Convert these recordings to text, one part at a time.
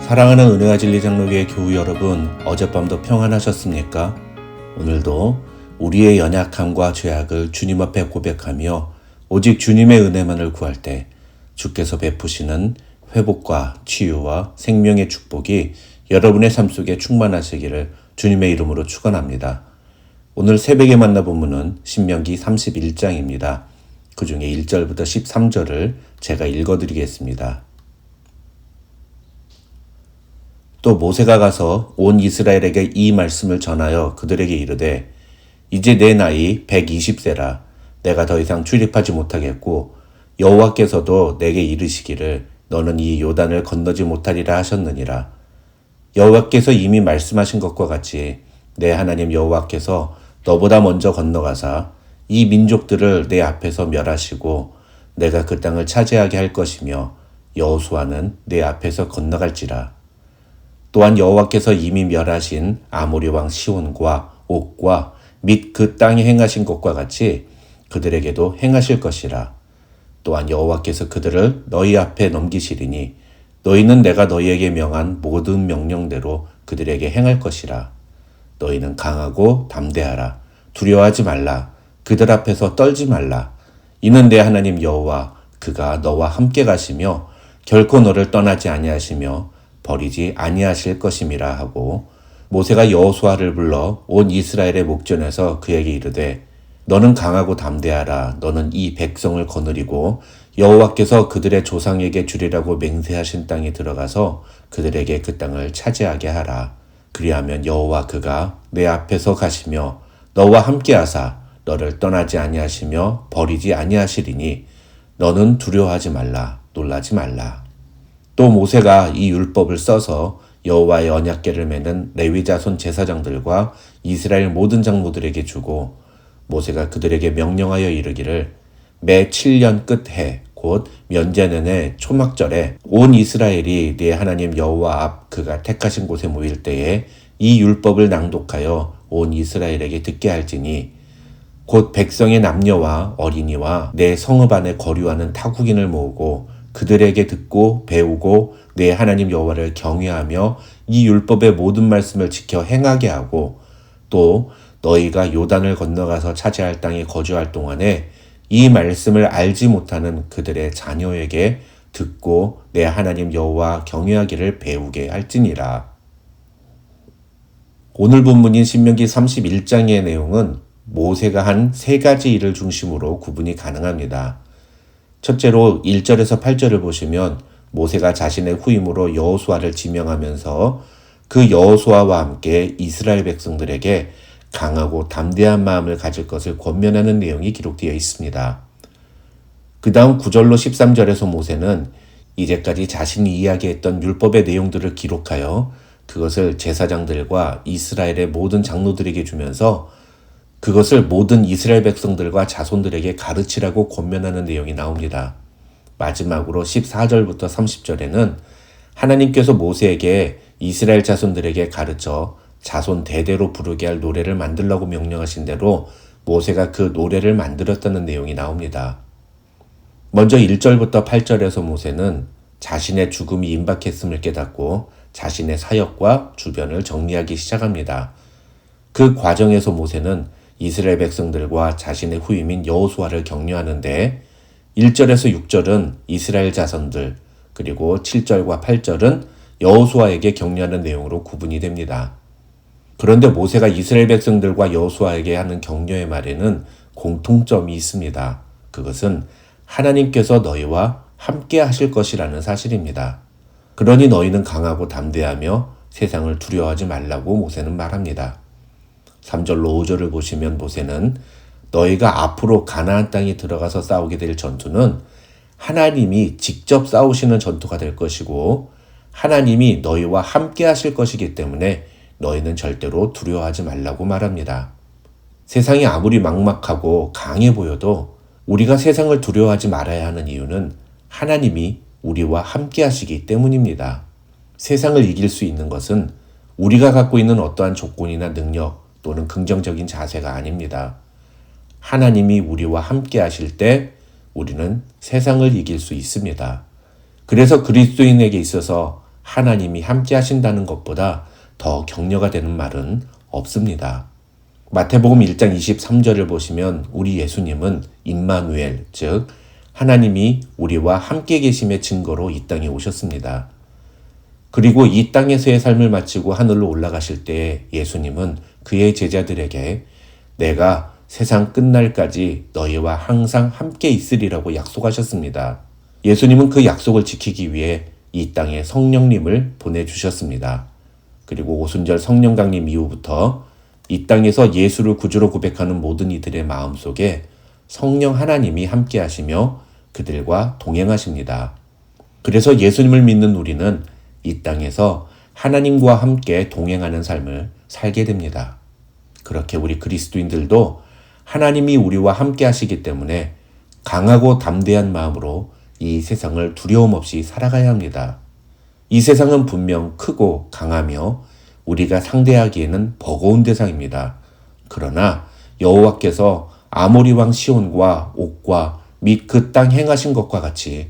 사랑하는 은혜와 진리 장로교회 교우 여러분, 어젯밤도 평안하셨습니까? 오늘도 우리의 연약함과 죄악을 주님 앞에 고백하며 오직 주님의 은혜만을 구할 때 주께서 베푸시는 회복과 치유와 생명의 축복이 여러분의 삶 속에 충만하시기를 주님의 이름으로 축원합니다. 오늘 새벽에 만나 본문은 신명기 31장입니다. 그 중에 1절부터 13절을 제가 읽어드리겠습니다. 또 모세가 가서 온 이스라엘에게 이 말씀을 전하여 그들에게 이르되 이제 내 나이 120세라 내가 더 이상 출입하지 못하겠고 여호와께서도 내게 이르시기를 너는 이 요단을 건너지 못하리라 하셨느니라. 여호와께서 이미 말씀하신 것과 같이 내 하나님 여호와께서 너보다 먼저 건너가사 이 민족들을 내 앞에서 멸하시고 내가 그 땅을 차지하게 할 것이며 여호수아는 내 앞에서 건너갈지라. 또한 여호와께서 이미 멸하신 아모리 왕 시온과 옥과 및 그 땅에 행하신 것과 같이 그들에게도 행하실 것이라. 또한 여호와께서 그들을 너희 앞에 넘기시리니 너희는 내가 너희에게 명한 모든 명령대로 그들에게 행할 것이라. 너희는 강하고 담대하라. 두려워하지 말라. 그들 앞에서 떨지 말라. 이는 내 하나님 여호와 그가 너와 함께 가시며 결코 너를 떠나지 아니하시며 버리지 아니하실 것임이라 하고 모세가 여호수아를 불러 온 이스라엘의 목전에서 그에게 이르되 너는 강하고 담대하라. 너는 이 백성을 거느리고 여호와께서 그들의 조상에게 주리라고 맹세하신 땅에 들어가서 그들에게 그 땅을 차지하게 하라. 그리하면 여호와 그가 내 앞에서 가시며 너와 함께하사 너를 떠나지 아니하시며 버리지 아니하시리니 너는 두려워하지 말라. 놀라지 말라. 또 모세가 이 율법을 써서 여호와의 언약궤를 매는 레위 자손 제사장들과 이스라엘 모든 장로들에게 주고 모세가 그들에게 명령하여 이르기를 매 7년 끝해 곧 면제년의 초막절에 온 이스라엘이 네 하나님 여호와 앞 그가 택하신 곳에 모일 때에 이 율법을 낭독하여 온 이스라엘에게 듣게 할지니 곧 백성의 남녀와 어린이와 내 성읍 안에 거류하는 타국인을 모으고 그들에게 듣고 배우고 내 하나님 여호와를 경외하며 이 율법의 모든 말씀을 지켜 행하게 하고 또 너희가 요단을 건너가서 차지할 땅에 거주할 동안에 이 말씀을 알지 못하는 그들의 자녀에게 듣고 내 하나님 여호와 경외하기를 배우게 할지니라. 오늘 본문인 신명기 31장의 내용은 모세가 한 세 가지 일을 중심으로 구분이 가능합니다. 첫째로 1절에서 8절을 보시면 모세가 자신의 후임으로 여호수아를 지명하면서 그 여호수아와 함께 이스라엘 백성들에게 강하고 담대한 마음을 가질 것을 권면하는 내용이 기록되어 있습니다. 그 다음 9절로 13절에서 모세는 이제까지 자신이 이야기했던 율법의 내용들을 기록하여 그것을 제사장들과 이스라엘의 모든 장로들에게 주면서 그것을 모든 이스라엘 백성들과 자손들에게 가르치라고 권면하는 내용이 나옵니다. 마지막으로 14절부터 30절에는 하나님께서 모세에게 이스라엘 자손들에게 가르쳐 자손 대대로 부르게 할 노래를 만들라고 명령하신 대로 모세가 그 노래를 만들었다는 내용이 나옵니다. 먼저 1절부터 8절에서 모세는 자신의 죽음이 임박했음을 깨닫고 자신의 사역과 주변을 정리하기 시작합니다. 그 과정에서 모세는 이스라엘 백성들과 자신의 후임인 여호수아를 격려하는데 1절에서 6절은 이스라엘 자손들 그리고 7절과 8절은 여호수아에게 격려하는 내용으로 구분이 됩니다. 그런데 모세가 이스라엘 백성들과 여호수아에게 하는 격려의 말에는 공통점이 있습니다. 그것은 하나님께서 너희와 함께 하실 것이라는 사실입니다. 그러니 너희는 강하고 담대하며 세상을 두려워하지 말라고 모세는 말합니다. 3절로 5절을 보시면 모세는 너희가 앞으로 가나안 땅에 들어가서 싸우게 될 전투는 하나님이 직접 싸우시는 전투가 될 것이고 하나님이 너희와 함께 하실 것이기 때문에 너희는 절대로 두려워하지 말라고 말합니다. 세상이 아무리 막막하고 강해 보여도 우리가 세상을 두려워하지 말아야 하는 이유는 하나님이 우리와 함께 하시기 때문입니다. 세상을 이길 수 있는 것은 우리가 갖고 있는 어떠한 조건이나 능력 또는 긍정적인 자세가 아닙니다. 하나님이 우리와 함께 하실 때 우리는 세상을 이길 수 있습니다. 그래서 그리스도인에게 있어서 하나님이 함께 하신다는 것보다 더 격려가 되는 말은 없습니다. 마태복음 1장 23절을 보시면 우리 예수님은 임마누엘, 즉 하나님이 우리와 함께 계심의 증거로 이 땅에 오셨습니다. 그리고 이 땅에서의 삶을 마치고 하늘로 올라가실 때 예수님은 그의 제자들에게 내가 세상 끝날까지 너희와 항상 함께 있으리라고 약속하셨습니다. 예수님은 그 약속을 지키기 위해 이 땅에 성령님을 보내주셨습니다. 그리고 오순절 성령 강림 이후부터 이 땅에서 예수를 구주로 고백하는 모든 이들의 마음속에 성령 하나님이 함께 하시며 그들과 동행하십니다. 그래서 예수님을 믿는 우리는 이 땅에서 하나님과 함께 동행하는 삶을 살게 됩니다. 그렇게 우리 그리스도인들도 하나님이 우리와 함께 하시기 때문에 강하고 담대한 마음으로 이 세상을 두려움 없이 살아가야 합니다. 이 세상은 분명 크고 강하며 우리가 상대하기에는 버거운 대상입니다. 그러나 여호와께서 아모리 왕 시온과 옥과 및 그 땅 행하신 것과 같이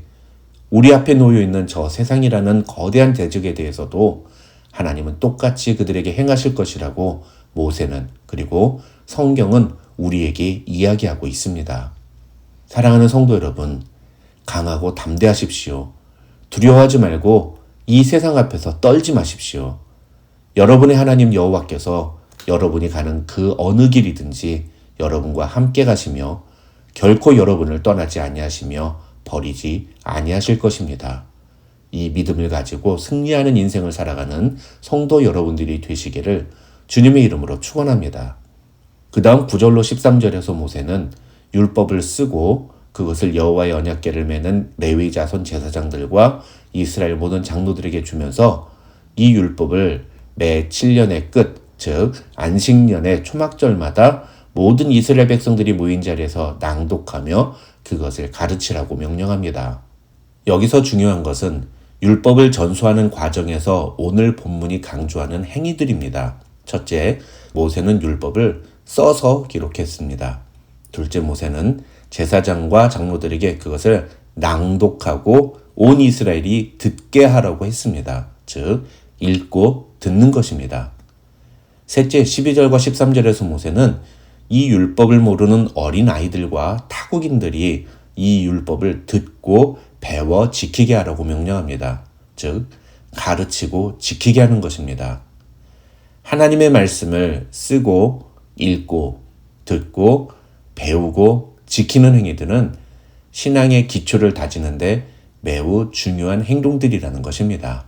우리 앞에 놓여 있는 저 세상이라는 거대한 대적에 대해서도 하나님은 똑같이 그들에게 행하실 것이라고 모세는 그리고 성경은 우리에게 이야기하고 있습니다. 사랑하는 성도 여러분, 강하고 담대하십시오. 두려워하지 말고 이 세상 앞에서 떨지 마십시오. 여러분의 하나님 여호와께서 여러분이 가는 그 어느 길이든지 여러분과 함께 가시며 결코 여러분을 떠나지 아니하시며 버리지 아니하실 것입니다. 이 믿음을 가지고 승리하는 인생을 살아가는 성도 여러분들이 되시기를 주님의 이름으로 축원합니다. 그 다음 9절로 13절에서 모세는 율법을 쓰고 그것을 여호와의 언약궤를 매는 레위 자손 제사장들과 이스라엘 모든 장로들에게 주면서 이 율법을 매 7년의 끝, 즉 안식년의 초막절마다 모든 이스라엘 백성들이 모인 자리에서 낭독하며 그것을 가르치라고 명령합니다. 여기서 중요한 것은 율법을 전수하는 과정에서 오늘 본문이 강조하는 행위들입니다. 첫째, 모세는 율법을 써서 기록했습니다. 둘째, 모세는 제사장과 장로들에게 그것을 낭독하고 온 이스라엘이 듣게 하라고 했습니다. 즉, 읽고 듣는 것입니다. 셋째, 12절과 13절에서 모세는 이 율법을 모르는 어린 아이들과 타국인들이 이 율법을 듣고 배워 지키게 하라고 명령합니다. 즉, 가르치고 지키게 하는 것입니다. 하나님의 말씀을 쓰고 읽고 듣고 배우고 지키는 행위들은 신앙의 기초를 다지는데 매우 중요한 행동들이라는 것입니다.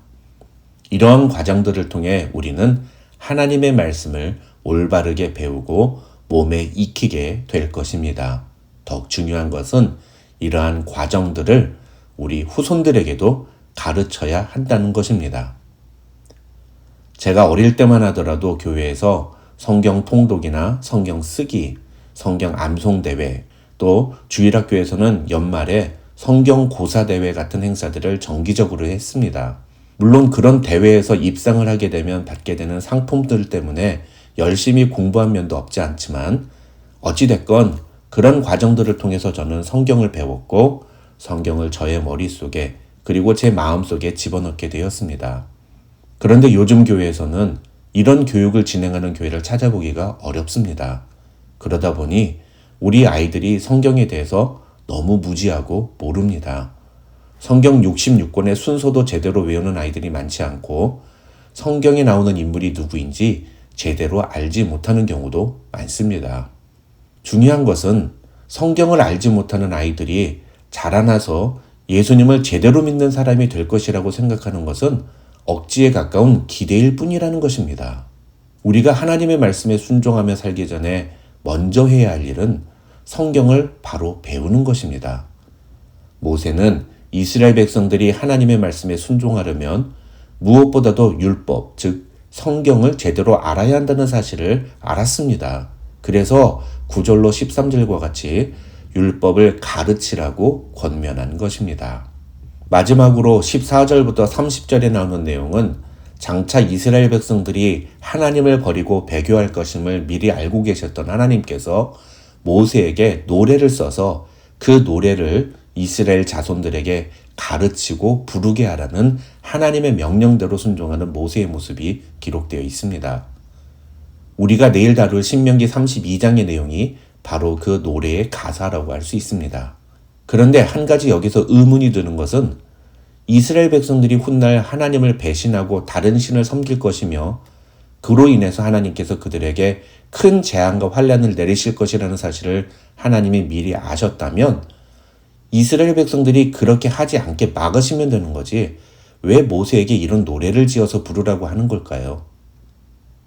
이러한 과정들을 통해 우리는 하나님의 말씀을 올바르게 배우고 몸에 익히게 될 것입니다. 더욱 중요한 것은 이러한 과정들을 우리 후손들에게도 가르쳐야 한다는 것입니다. 제가 어릴 때만 하더라도 교회에서 성경 통독이나 성경 쓰기, 성경 암송대회, 또 주일학교에서는 연말에 성경 고사대회 같은 행사들을 정기적으로 했습니다. 물론 그런 대회에서 입상을 하게 되면 받게 되는 상품들 때문에 열심히 공부한 면도 없지 않지만 어찌됐건 그런 과정들을 통해서 저는 성경을 배웠고 성경을 저의 머릿속에 그리고 제 마음속에 집어넣게 되었습니다. 그런데 요즘 교회에서는 이런 교육을 진행하는 교회를 찾아보기가 어렵습니다. 그러다 보니 우리 아이들이 성경에 대해서 너무 무지하고 모릅니다. 성경 66권의 순서도 제대로 외우는 아이들이 많지 않고 성경에 나오는 인물이 누구인지 제대로 알지 못하는 경우도 많습니다. 중요한 것은 성경을 알지 못하는 아이들이 자라나서 예수님을 제대로 믿는 사람이 될 것이라고 생각하는 것은 억지에 가까운 기대일 뿐이라는 것입니다. 우리가 하나님의 말씀에 순종하며 살기 전에 먼저 해야 할 일은 성경을 바로 배우는 것입니다. 모세는 이스라엘 백성들이 하나님의 말씀에 순종하려면 무엇보다도 율법, 즉 성경을 제대로 알아야 한다는 사실을 알았습니다. 그래서 9절로 13절과 같이 율법을 가르치라고 권면한 것입니다. 마지막으로 14절부터 30절에 나오는 내용은 장차 이스라엘 백성들이 하나님을 버리고 배교할 것임을 미리 알고 계셨던 하나님께서 모세에게 노래를 써서 그 노래를 이스라엘 자손들에게 가르치고 부르게 하라는 하나님의 명령대로 순종하는 모세의 모습이 기록되어 있습니다. 우리가 내일 다룰 신명기 32장의 내용이 바로 그 노래의 가사라고 할 수 있습니다. 그런데 한 가지 여기서 의문이 드는 것은 이스라엘 백성들이 훗날 하나님을 배신하고 다른 신을 섬길 것이며 그로 인해서 하나님께서 그들에게 큰 재앙과 환난을 내리실 것이라는 사실을 하나님이 미리 아셨다면 이스라엘 백성들이 그렇게 하지 않게 막으시면 되는 거지 왜 모세에게 이런 노래를 지어서 부르라고 하는 걸까요?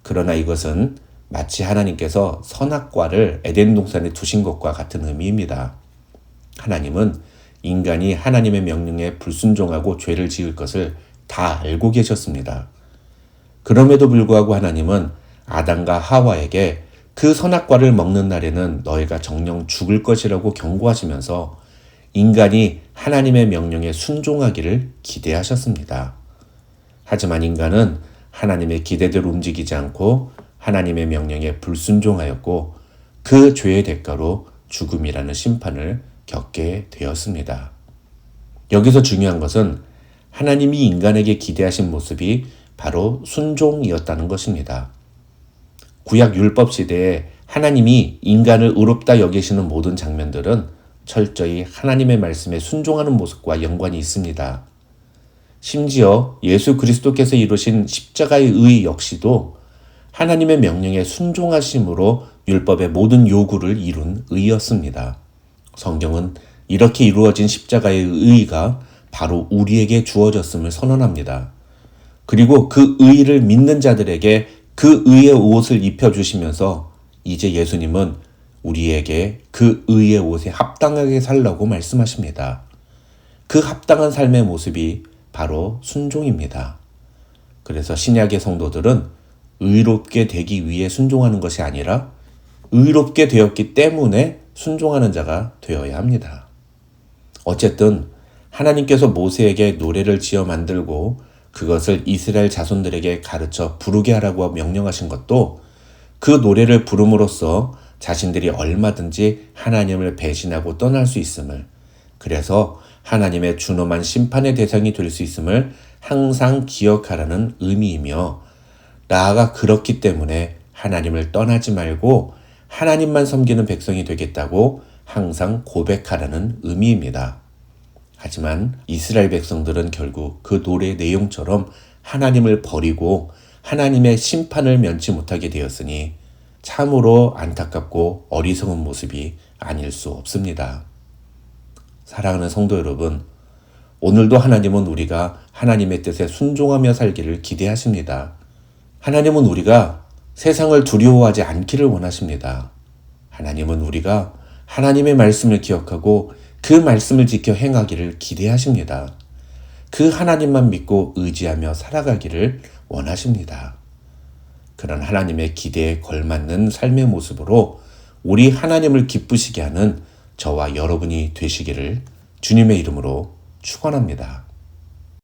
그러나 이것은 마치 하나님께서 선악과를 에덴 동산에 두신 것과 같은 의미입니다. 하나님은 인간이 하나님의 명령에 불순종하고 죄를 지을 것을 다 알고 계셨습니다. 그럼에도 불구하고 하나님은 아담과 하와에게 그 선악과를 먹는 날에는 너희가 정녕 죽을 것이라고 경고하시면서 인간이 하나님의 명령에 순종하기를 기대하셨습니다. 하지만 인간은 하나님의 기대대로 움직이지 않고 하나님의 명령에 불순종하였고 그 죄의 대가로 죽음이라는 심판을 겪게 되었습니다. 여기서 중요한 것은 하나님이 인간에게 기대하신 모습이 바로 순종이었다는 것입니다. 구약 율법 시대에 하나님이 인간을 의롭다 여기시는 모든 장면들은 철저히 하나님의 말씀에 순종하는 모습과 연관이 있습니다. 심지어 예수 그리스도께서 이루신 십자가의 의 역시도 하나님의 명령에 순종하심으로 율법의 모든 요구를 이룬 의였습니다. 성경은 이렇게 이루어진 십자가의 의가 바로 우리에게 주어졌음을 선언합니다. 그리고 그 의를 믿는 자들에게 그 의의 옷을 입혀주시면서 이제 예수님은 우리에게 그 의의 옷에 합당하게 살라고 말씀하십니다. 그 합당한 삶의 모습이 바로 순종입니다. 그래서 신약의 성도들은 의롭게 되기 위해 순종하는 것이 아니라 의롭게 되었기 때문에 순종하는 자가 되어야 합니다. 어쨌든 하나님께서 모세에게 노래를 지어 만들고 그것을 이스라엘 자손들에게 가르쳐 부르게 하라고 명령하신 것도 그 노래를 부름으로써 자신들이 얼마든지 하나님을 배신하고 떠날 수 있음을, 그래서 하나님의 준엄한 심판의 대상이 될 수 있음을 항상 기억하라는 의미이며, 나아가 그렇기 때문에 하나님을 떠나지 말고 하나님만 섬기는 백성이 되겠다고 항상 고백하라는 의미입니다. 하지만 이스라엘 백성들은 결국 그 노래의 내용처럼 하나님을 버리고 하나님의 심판을 면치 못하게 되었으니 참으로 안타깝고 어리석은 모습이 아닐 수 없습니다. 사랑하는 성도 여러분, 오늘도 하나님은 우리가 하나님의 뜻에 순종하며 살기를 기대하십니다. 하나님은 우리가 세상을 두려워하지 않기를 원하십니다. 하나님은 우리가 하나님의 말씀을 기억하고 그 말씀을 지켜 행하기를 기대하십니다. 그 하나님만 믿고 의지하며 살아가기를 원하십니다. 그런 하나님의 기대에 걸맞는 삶의 모습으로 우리 하나님을 기쁘시게 하는 저와 여러분이 되시기를 주님의 이름으로 축원합니다.